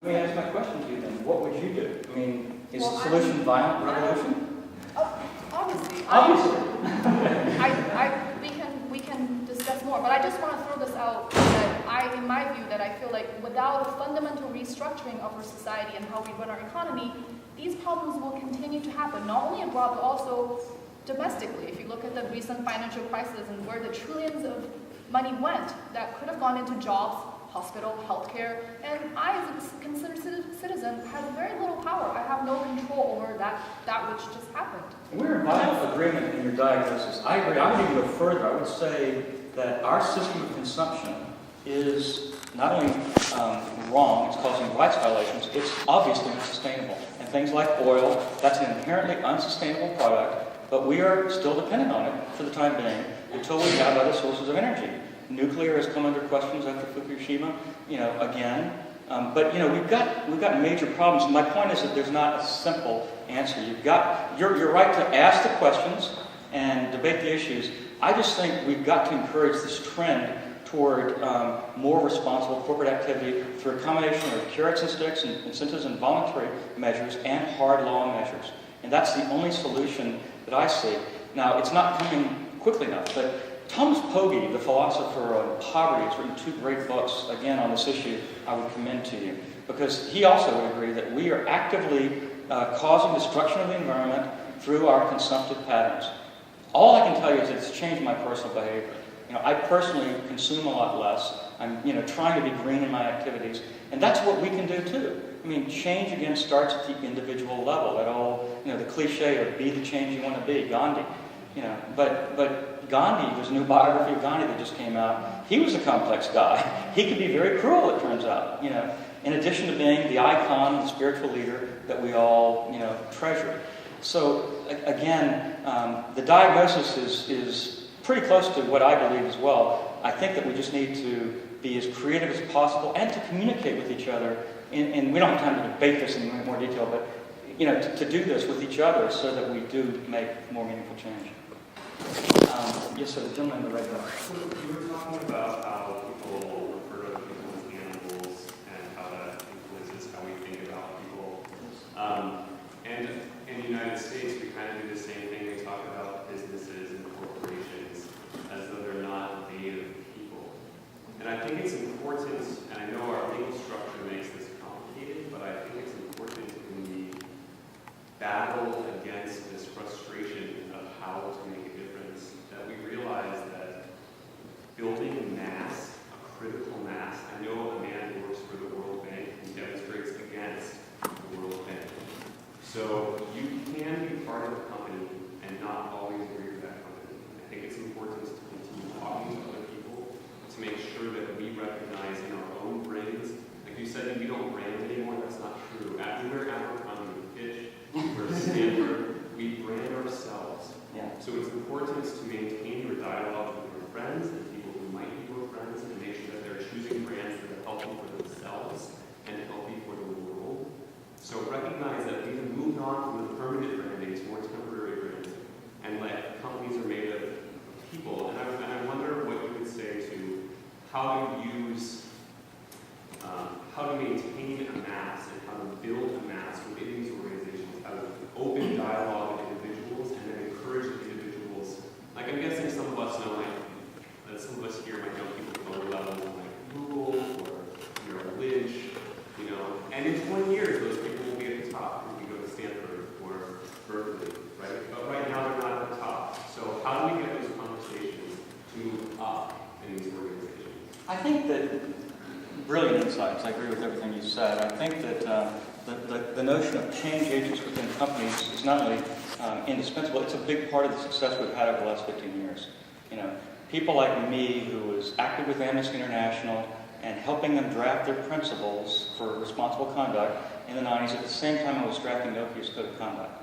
Let me ask my question to you then. What would you do? I mean, is Well, the solution violent revolution? Obviously. Obviously. We can discuss more, but I just want to throw this out that in my view, that I feel like without a fundamental restructuring of our society and how we run our economy, these problems will continue to happen, not only abroad, but also domestically. If you look at the recent financial crisis and where the trillions of money went, that could have gone into jobs, hospital, healthcare, and I, as a considered citizen, have very little power. I have no control over that which just happened. We're in violent agreement in your diagnosis. I agree. I would even go further. I would say that our system of consumption is not only wrong, it's causing rights violations, it's obviously unsustainable. And things like oil, that's an inherently unsustainable product, but we are still dependent on it for the time being until we have other sources of energy. Nuclear has come under questions after Fukushima, again. But we've got major problems. My point is that there's not a simple answer. You're right to ask the questions and debate the issues. I just think we've got to encourage this trend toward more responsible corporate activity through a combination of carrots and sticks, and incentives and voluntary measures, and hard law measures. And that's the only solution that I see. Now, it's not coming quickly enough, but Thomas Pogge, the philosopher on poverty, has written 2 great books, again, on this issue I would commend to you, because he also would agree that we are actively causing destruction of the environment through our consumptive patterns. All I can tell you is that it's changed my personal behavior. I personally consume a lot less. I'm, trying to be green in my activities, and that's what we can do too. I mean, change again starts at the individual level. That all, the cliche of "be the change you want to be," Gandhi. But Gandhi, there's a new biography of Gandhi that just came out. He was a complex guy. He could be very cruel, it turns out. In addition to being the icon, the spiritual leader that we all, treasure. So again, the diagnosis is pretty close to what I believe as well. I think that we just need to be as creative as possible and to communicate with each other. And we don't have time to debate this in more detail, but to do this with each other so that we do make more meaningful change. Yes, sir, the gentleman in the red coat. You were talking about how people refer to people as animals and how that influences how we think about people. And in the United States, we kind of do the same thing. We talk about businesses and corporations as though they're not made of people. And I think it's important, and I know our legal structure makes this complicated, but I think it's important in the battle against this frustration of how to make a difference, that we realize that building mass, a critical mass, I know a man who works for the World Bank and demonstrates against the World Bank. So you can be part of a company and not always agree with that company. I think it's important to continue talking to other people to make sure that we recognize in our own brains, like you said, we don't brand anymore, that's not true. After Abercrombie, Fitch, or Stanford, we brand ourselves. Yeah. So it's important to maintain your dialogue with your friends and people who might be your friends and make sure that they're choosing brands that are healthy for themselves and healthy for the world. So recognize that we have moved on from the permanent branding to more temporary branding, and like companies are made of people. And I wonder what you would say to how to use, how to maintain a mass and how to build a mass within these organizations, how to open dialogue with individuals and then encourage individuals. Like I'm guessing some of us know, that some of us here might know people at lower levels like Google or Lynch, and in 20 years those people will be at the top if you go to Stanford or Berkeley, right? But right now they're not at the top. So how do we get those conversations to move up in these organizations? I think that brilliant insights. I agree with everything you said. I think that the notion of change agents within companies is not only indispensable, it's a big part of the success we've had over the last 15 years. People like me, who was active with Amnesty International and helping them draft their principles for responsible conduct in the 90s, at the same time I was drafting Nokia's Code of Conduct.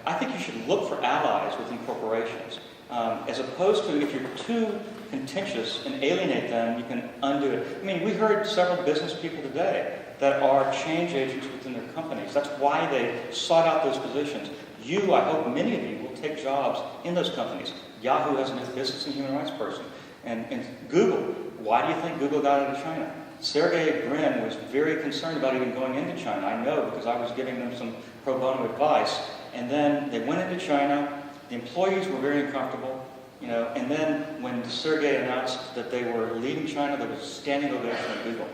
I think you should look for allies within corporations, as opposed to if you're too contentious and alienate them, you can undo it. I mean, we heard several business people today that are change agents within their companies. That's why they sought out those positions. I hope many of you will take jobs in those companies. Yahoo has a business and human rights person. And Google, why do you think Google got out of China? Sergey Brin was very concerned about even going into China. I know because I was giving them some pro bono advice. And then they went into China. The employees were very uncomfortable, and then when Sergey announced that they were leaving China, there was a standing ovation at Google.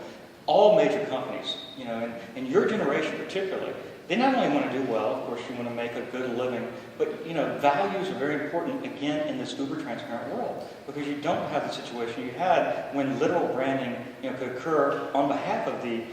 All major companies, and your generation particularly, they not only want to do well, of course you want to make a good living, but values are very important again in this uber transparent world, because you don't have the situation you had when literal branding could occur on behalf of the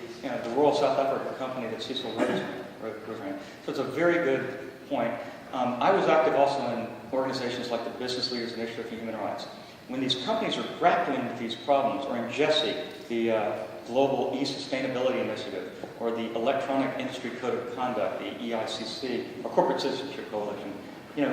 Royal South Africa company that Cecil Rhodes ran. So it's a very good point. I was active also in organizations like the Business Leaders Initiative for Human Rights. When these companies are grappling with these problems, or in GESI, the Global E-Sustainability Initiative, or the Electronic Industry Code of Conduct, the EICC, or Corporate Citizenship Coalition,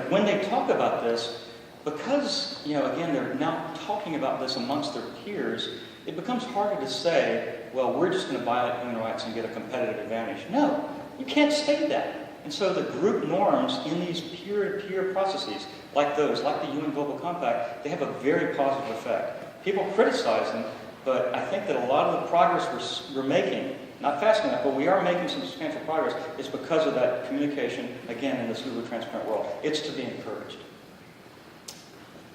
when they talk about this, because, again, they're now talking about this amongst their peers, it becomes harder to say, well, we're just going to violate human rights and get a competitive advantage. No, you can't say that. And so the group norms in these peer-to-peer processes, like those, like the UN Global Compact, they have a very positive effect. People criticize them, but I think that a lot of the progress we're making, not fast enough, but we are making some substantial progress, is because of that communication, again, in this uber transparent world. It's to be encouraged.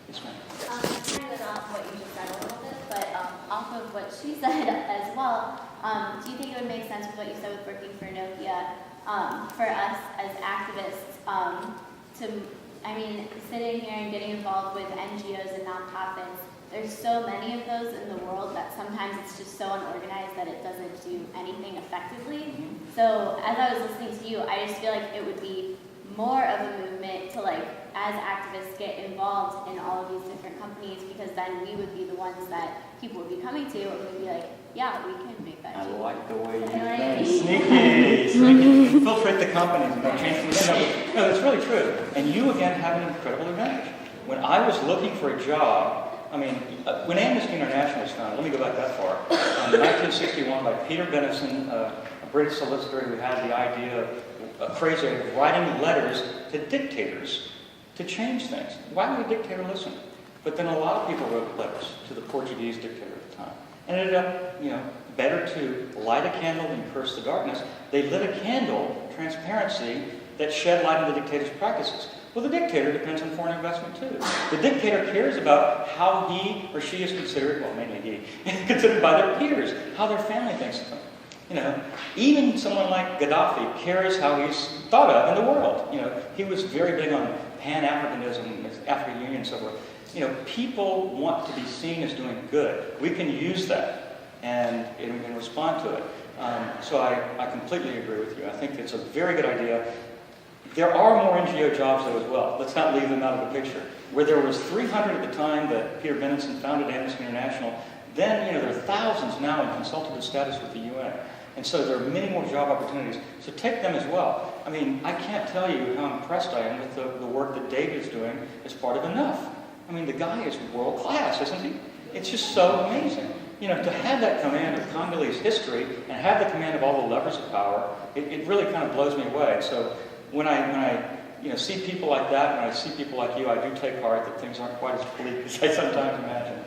Yes, ma'am. Kind of off what you just said a little bit, but off of what she said as well, do you think it would make sense with what you said with working for Nokia, for us as activists sitting here and getting involved with NGOs and nonprofits, there's so many of those in the world that sometimes it's just so unorganized that it doesn't do anything effectively. So as I was listening to you, I just feel like it would be more of a movement to, like, as activists get involved in all of these different companies, because then we would be the ones that people would be coming to and we'd be like, yeah, we can make that change. I like the way you You know what I think. mean? Sneaky. Infiltrate the companies and make change from within. No, that's really true. And you, again, have an incredible advantage. When I was looking for a job, when Amnesty International was founded, let me go back that far, in 1961 by Peter Benison, a British solicitor who had the idea of crazy of writing letters to dictators to change things. Why would a dictator listen? But then a lot of people wrote letters to the Portuguese dictator at the time. And it ended up, better to light a candle than curse the darkness. They lit a candle, transparency, that shed light on the dictator's practices. Well, the dictator depends on foreign investment too. The dictator cares about how he or she is considered, well, mainly he, considered by their peers, how their family thinks of them. Even someone like Gaddafi cares how he's thought of in the world. He was very big on Pan-Africanism, African Union, and so forth. People want to be seen as doing good. We can use that and respond to it. So I completely agree with you. I think it's a very good idea. There are more NGO jobs, though, as well. Let's not leave them out of the picture. Where there was 300 at the time that Peter Benison founded Amnesty International, then there are thousands now in consultative status with the UN. And so there are many more job opportunities. So take them as well. I can't tell you how impressed I am with the work that David is doing as part of Enough. The guy is world class, isn't he? It's just so amazing. To have that command of Congolese history and have the command of all the levers of power, it really kind of blows me away. So when I see people like that, when I see people like you, I do take heart that things aren't quite as bleak as I sometimes imagine.